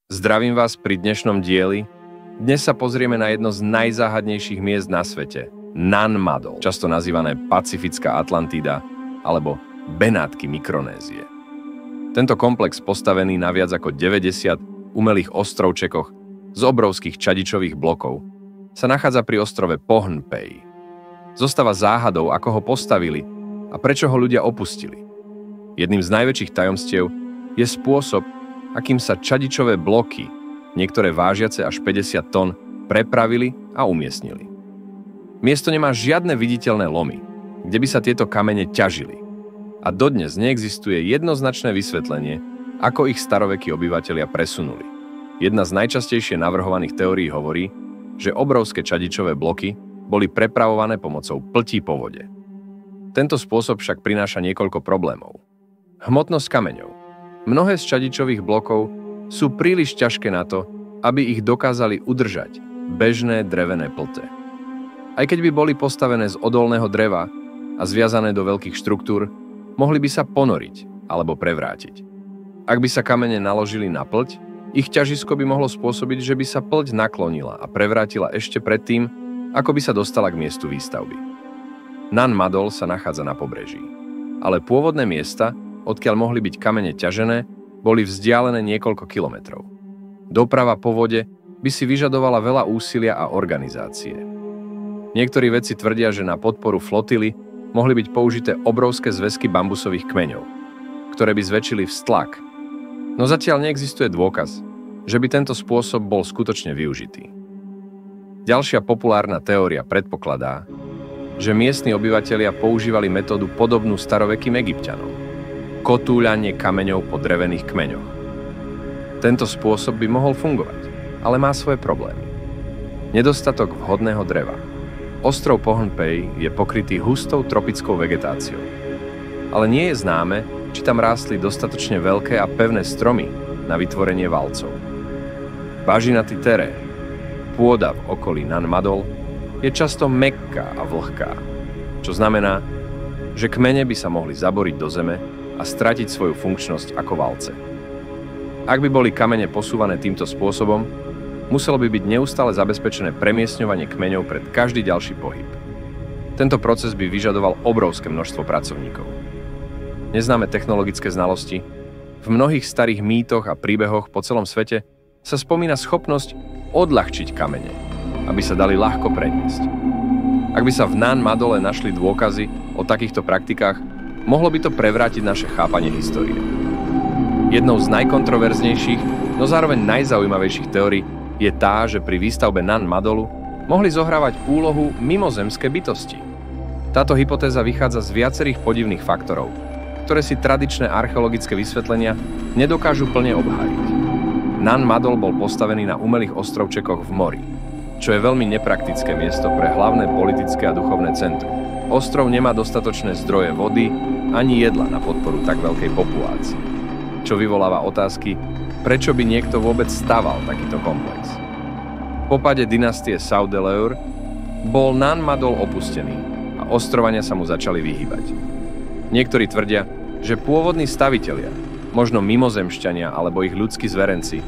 Zdravím vás pri dnešnom dieli. Dnes sa pozrieme na jedno z najzáhadnejších miest na svete, Nan Madol, často nazývané Pacifická Atlantída alebo Benátky Mikronézie. Tento komplex postavený na viac ako 90 umelých ostrovčekoch z obrovských čadičových blokov sa nachádza pri ostrove Pohnpei. Zostáva záhadou, ako ho postavili a prečo ho ľudia opustili. Jedným z najväčších tajomstiev je spôsob, akým sa čadičové bloky, niektoré vážiace až 50 tón, prepravili a umiestnili. Miesto nemá žiadne viditeľné lomy, kde by sa tieto kamene ťažili. A dodnes neexistuje jednoznačné vysvetlenie, ako ich starovekí obyvatelia presunuli. Jedna z najčastejšie navrhovaných teórií hovorí, že obrovské čadičové bloky boli prepravované pomocou pltí po vode. Tento spôsob však prináša niekoľko problémov. Hmotnosť kameňov. Mnohé z čadičových blokov sú príliš ťažké na to, aby ich dokázali udržať bežné drevené plte. Aj keď by boli postavené z odolného dreva a zviazané do veľkých štruktúr, mohli by sa ponoriť alebo prevrátiť. Ak by sa kamene naložili na pľť, ich ťažisko by mohlo spôsobiť, že by sa pľť naklonila a prevrátila ešte predtým, ako by sa dostala k miestu výstavby. Nan Madol sa nachádza na pobreží, ale pôvodné miesta, odkiaľ mohli byť kamene ťažené, boli vzdialené niekoľko kilometrov. Doprava po vode by si vyžadovala veľa úsilia a organizácie. Niektorí vedci tvrdia, že na podporu flotily mohli byť použité obrovské zväzky bambusových kmeňov, ktoré by zväčšili vztlak. No zatiaľ neexistuje dôkaz, že by tento spôsob bol skutočne využitý. Ďalšia populárna teória predpokladá, že miestni obyvatelia používali metódu podobnú starovekým Egypťanom. Kotúľanie kameňov po drevených kmeňoch. Tento spôsob by mohol fungovať, ale má svoje problémy. Nedostatok vhodného dreva. Ostrov Pohnpei je pokrytý hustou tropickou vegetáciou. Ale nie je známe, či tam rástli dostatočne veľké a pevné stromy na vytvorenie valcov. Bažinatý terén, pôda v okolí Nan Madol, je často mäkká a vlhká, čo znamená, že kmene by sa mohli zaboriť do zeme a stratiť svoju funkčnosť ako valce. Ak by boli kamene posúvané týmto spôsobom, muselo by byť neustále zabezpečené premiestňovanie kmeňov pred každý ďalší pohyb. Tento proces by vyžadoval obrovské množstvo pracovníkov. Neznáme technologické znalosti. V mnohých starých mýtoch a príbehoch po celom svete sa spomína schopnosť odľahčiť kamene, aby sa dali ľahko preniesť. Ak by sa v Nan Madole našli dôkazy o takýchto praktikách, mohlo by to prevrátiť naše chápanie histórie. Jednou z najkontroverznejších, no zároveň najzaujímavejších teórií je tá, že pri výstavbe Nan Madolu mohli zohrávať úlohu mimozemské bytosti. Táto hypotéza vychádza z viacerých podivných faktorov, ktoré si tradičné archeologické vysvetlenia nedokážu plne obhájiť. Nan Madol bol postavený na umelých ostrovčekoch v mori, čo je veľmi nepraktické miesto pre hlavné politické a duchovné centrum. Ostrov nemá dostatočné zdroje vody ani jedla na podporu tak veľkej populácie, čo vyvoláva otázky, prečo by niekto vôbec staval takýto komplex. Po páde dynastie Saudeleur bol Nan Madol opustený a ostrovania sa mu začali vyhýbať. Niektorí tvrdia, že pôvodní stavitelia, možno mimozemšťania alebo ich ľudskí zverenci,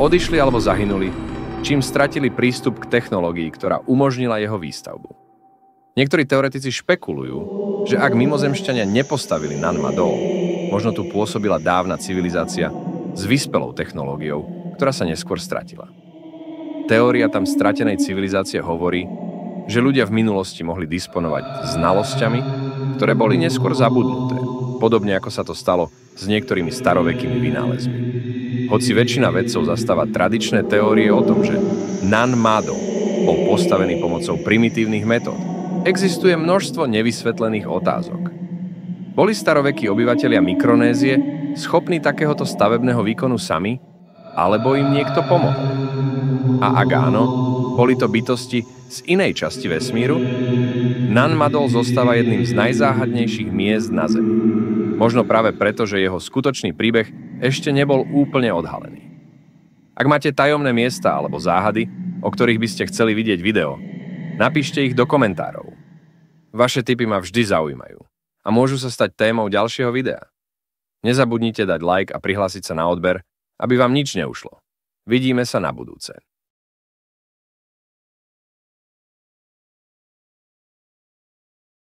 odišli alebo zahynuli, čím stratili prístup k technológii, ktorá umožnila jeho výstavbu. Niektorí teoretici špekulujú, že ak mimozemšťania nepostavili Nan Madol, možno tu pôsobila dávna civilizácia s vyspelou technológiou, ktorá sa neskôr stratila. Teória tam stratenej civilizácie hovorí, že ľudia v minulosti mohli disponovať znalosťami, ktoré boli neskôr zabudnuté, podobne ako sa to stalo s niektorými starovekými vynálezmi. Hoci väčšina vedcov zastáva tradičné teórie o tom, že Nan Madol bol postavený pomocou primitívnych metód, existuje množstvo nevysvetlených otázok. Boli starovekí obyvatelia Mikronézie schopní takéhoto stavebného výkonu sami, alebo im niekto pomohol? A ak áno, boli to bytosti z inej časti vesmíru? Nan Madol zostáva jedným z najzáhadnejších miest na Zemi. Možno práve preto, že jeho skutočný príbeh ešte nebol úplne odhalený. Ak máte tajomné miesta alebo záhady, o ktorých by ste chceli vidieť video, napíšte ich do komentárov. Vaše tipy ma vždy zaujímajú a môžu sa stať témou ďalšieho videa. Nezabudnite dať like a prihlásiť sa na odber, aby vám nič neušlo. Vidíme sa na budúce.